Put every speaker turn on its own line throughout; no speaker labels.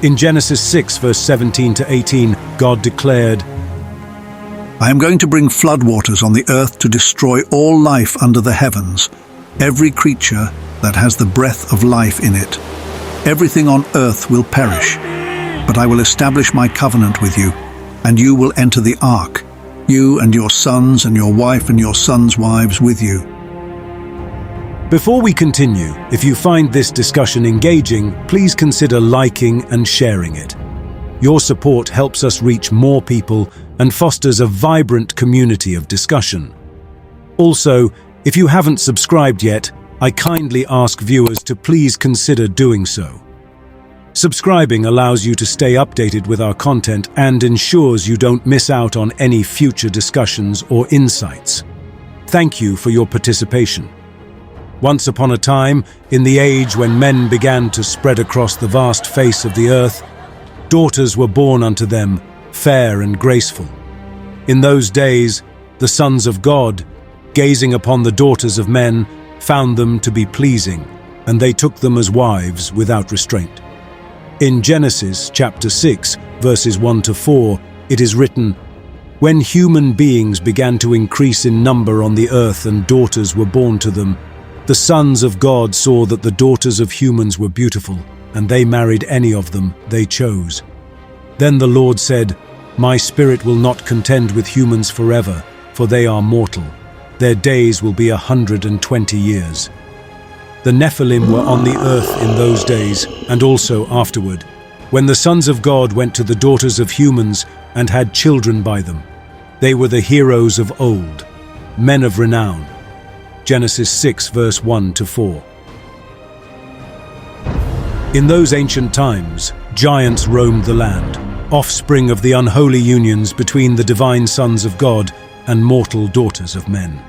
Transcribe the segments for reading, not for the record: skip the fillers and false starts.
In Genesis 6, verse 17 to 18, God declared,
I am going to bring floodwaters on the earth to destroy all life under the heavens, every creature that has the breath of life in it. Everything on earth will perish, but I will establish my covenant with you, and you will enter the ark, you and your sons and your wife and your sons' wives with you.
Before we continue, if you find this discussion engaging, please consider liking and sharing it. Your support helps us reach more people and fosters a vibrant community of discussion. Also, if you haven't subscribed yet, I kindly ask viewers to please consider doing so. Subscribing allows you to stay updated with our content and ensures you don't miss out on any future discussions or insights. Thank you for your participation. Once upon a time, in the age when men began to spread across the vast face of the earth, daughters were born unto them, fair and graceful. In those days, the sons of God, gazing upon the daughters of men, found them to be pleasing, and they took them as wives without restraint. In Genesis chapter 6, verses 1 to 4, it is written, When human beings began to increase in number on the earth and daughters were born to them, the sons of God saw that the daughters of humans were beautiful, and they married any of them they chose. Then the Lord said, My spirit will not contend with humans forever, for they are mortal. Their days will be 120 years. The Nephilim were on the earth in those days, and also afterward, when the sons of God went to the daughters of humans and had children by them. They were the heroes of old, men of renown. Genesis 6, verse 1 to 4. In those ancient times, giants roamed the land, offspring of the unholy unions between the divine sons of God and mortal daughters of men.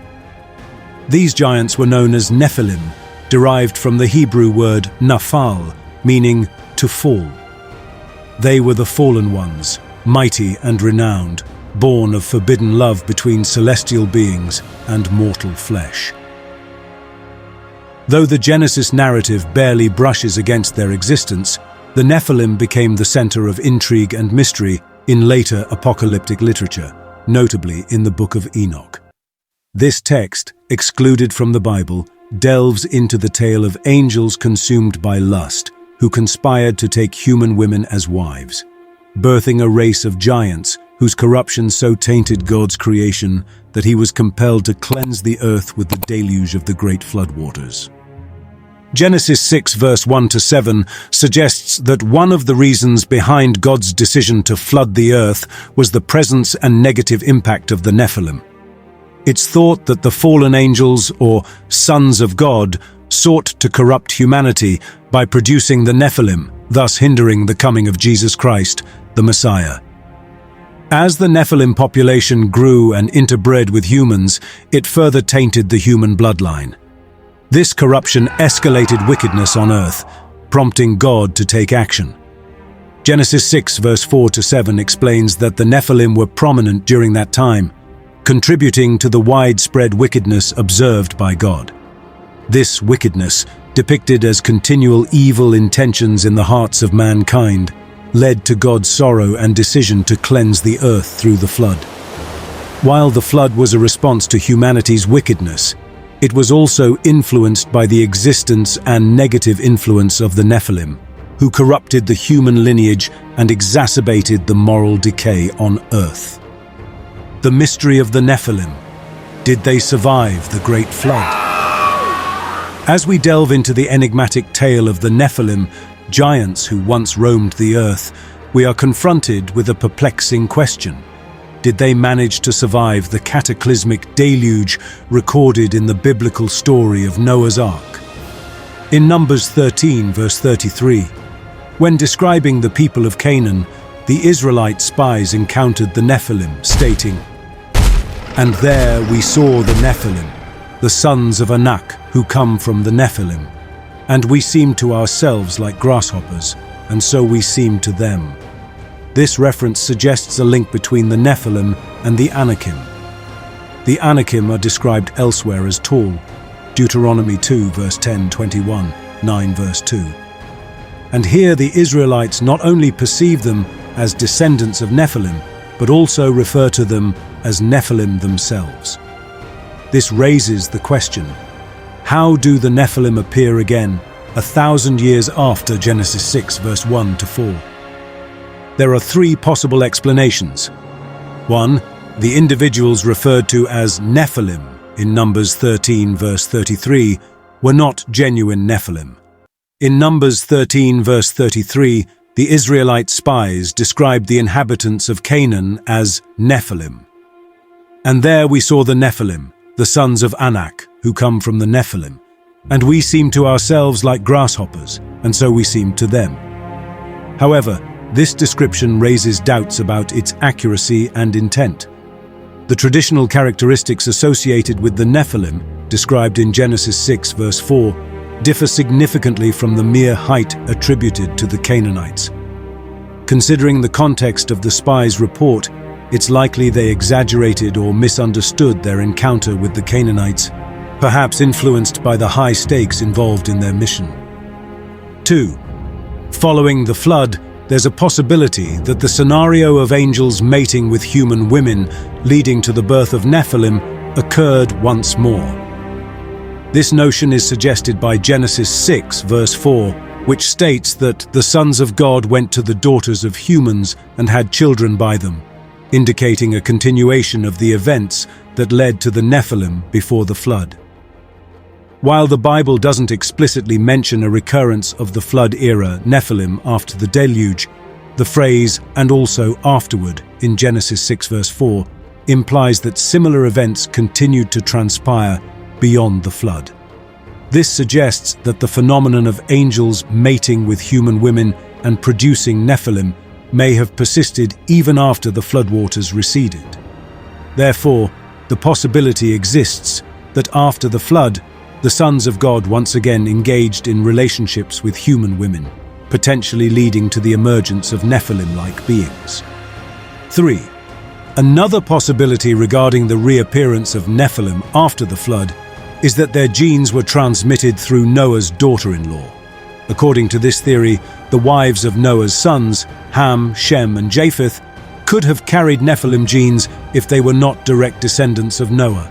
These giants were known as Nephilim, derived from the Hebrew word nafal, meaning to fall. They were the fallen ones, mighty and renowned, born of forbidden love between celestial beings and mortal flesh. Though the Genesis narrative barely brushes against their existence, the Nephilim became the center of intrigue and mystery in later apocalyptic literature, notably in the Book of Enoch. This text, excluded from the Bible, delves into the tale of angels consumed by lust, who conspired to take human women as wives, birthing a race of giants whose corruption so tainted God's creation that he was compelled to cleanse the earth with the deluge of the great floodwaters. Genesis 6 verse 1 to 7 suggests that one of the reasons behind God's decision to flood the earth was the presence and negative impact of the Nephilim. It's thought that the fallen angels, or sons of God, sought to corrupt humanity by producing the Nephilim, thus hindering the coming of Jesus Christ, the Messiah. As the Nephilim population grew and interbred with humans, it further tainted the human bloodline. This corruption escalated wickedness on earth, prompting God to take action. Genesis 6 verse 4 to 7 explains that the Nephilim were prominent during that time, contributing to the widespread wickedness observed by God. This wickedness, depicted as continual evil intentions in the hearts of mankind, led to God's sorrow and decision to cleanse the earth through the flood. While the flood was a response to humanity's wickedness, it was also influenced by the existence and negative influence of the Nephilim, who corrupted the human lineage and exacerbated the moral decay on earth. The mystery of the Nephilim. Did they survive the Great Flood? As we delve into the enigmatic tale of the Nephilim, giants who once roamed the earth, we are confronted with a perplexing question. Did they manage to survive the cataclysmic deluge recorded in the biblical story of Noah's Ark? In Numbers 13, verse 33, when describing the people of Canaan, the Israelite spies encountered the Nephilim, stating, "And there we saw the Nephilim, the sons of Anak, who come from the Nephilim. And we seemed to ourselves like grasshoppers, and so we seemed to them." This reference suggests a link between the Nephilim and the Anakim. The Anakim are described elsewhere as tall, Deuteronomy 2 verse 10, 21, 9 verse 2. and here the Israelites not only perceive them as descendants of Nephilim, but also refer to them as Nephilim themselves. This raises the question, how do the Nephilim appear again 1,000 years after Genesis 6 verse 1 to 4? There are three possible explanations. 1. The individuals referred to as Nephilim in Numbers 13 verse 33 were not genuine Nephilim. In Numbers 13 verse 33, the Israelite spies described the inhabitants of Canaan as Nephilim. And there we saw the Nephilim, the sons of Anak, who come from the Nephilim. And we seemed to ourselves like grasshoppers, and so we seemed to them. However, this description raises doubts about its accuracy and intent. The traditional characteristics associated with the Nephilim, described in Genesis 6 verse 4, differ significantly from the mere height attributed to the Canaanites. Considering the context of the spies' report, it's likely they exaggerated or misunderstood their encounter with the Canaanites, perhaps influenced by the high stakes involved in their mission. 2. Following the flood, there's a possibility that the scenario of angels mating with human women, leading to the birth of Nephilim, occurred once more. This notion is suggested by Genesis 6 verse 4, which states that the sons of God went to the daughters of humans and had children by them, indicating a continuation of the events that led to the Nephilim before the flood. While the Bible doesn't explicitly mention a recurrence of the flood-era Nephilim after the deluge, the phrase "and also afterward" in Genesis 6 verse 4 implies that similar events continued to transpire beyond the flood. This suggests that the phenomenon of angels mating with human women and producing Nephilim may have persisted even after the floodwaters receded. Therefore, the possibility exists that after the flood, the sons of God once again engaged in relationships with human women, potentially leading to the emergence of Nephilim-like beings. 3. Another possibility regarding the reappearance of Nephilim after the flood is that their genes were transmitted through Noah's daughter-in-law. According to this theory, the wives of Noah's sons, Ham, Shem, and Japheth, could have carried Nephilim genes if they were not direct descendants of Noah.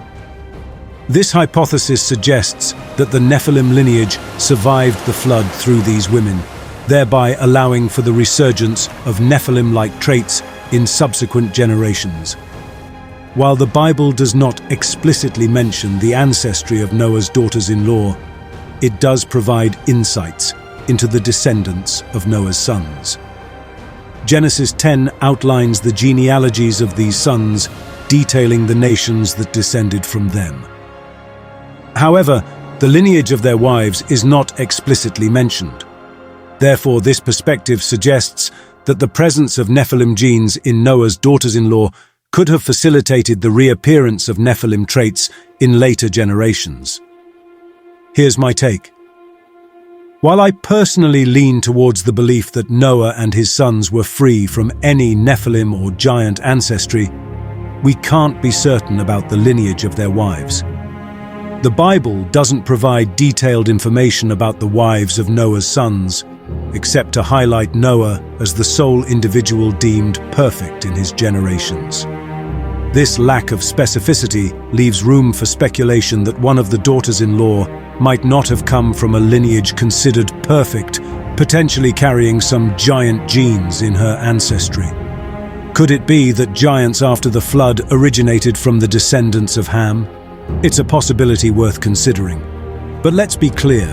This hypothesis suggests that the Nephilim lineage survived the flood through these women, thereby allowing for the resurgence of Nephilim-like traits in subsequent generations. While the Bible does not explicitly mention the ancestry of Noah's daughters-in-law, it does provide insights into the descendants of Noah's sons. Genesis 10 outlines the genealogies of these sons, detailing the nations that descended from them. However, the lineage of their wives is not explicitly mentioned. Therefore, this perspective suggests that the presence of Nephilim genes in Noah's daughters-in-law could have facilitated the reappearance of Nephilim traits in later generations. Here's my take. While I personally lean towards the belief that Noah and his sons were free from any Nephilim or giant ancestry, we can't be certain about the lineage of their wives. The Bible doesn't provide detailed information about the wives of Noah's sons, except to highlight Noah as the sole individual deemed perfect in his generations. This lack of specificity leaves room for speculation that one of the daughters-in-law might not have come from a lineage considered perfect, potentially carrying some giant genes in her ancestry. Could it be that giants after the flood originated from the descendants of Ham? It's a possibility worth considering. But let's be clear,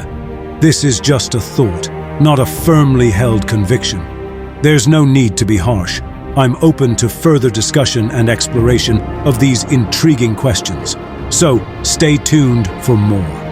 this is just a thought, not a firmly held conviction. There's no need to be harsh. I'm open to further discussion and exploration of these intriguing questions. So, stay tuned for more.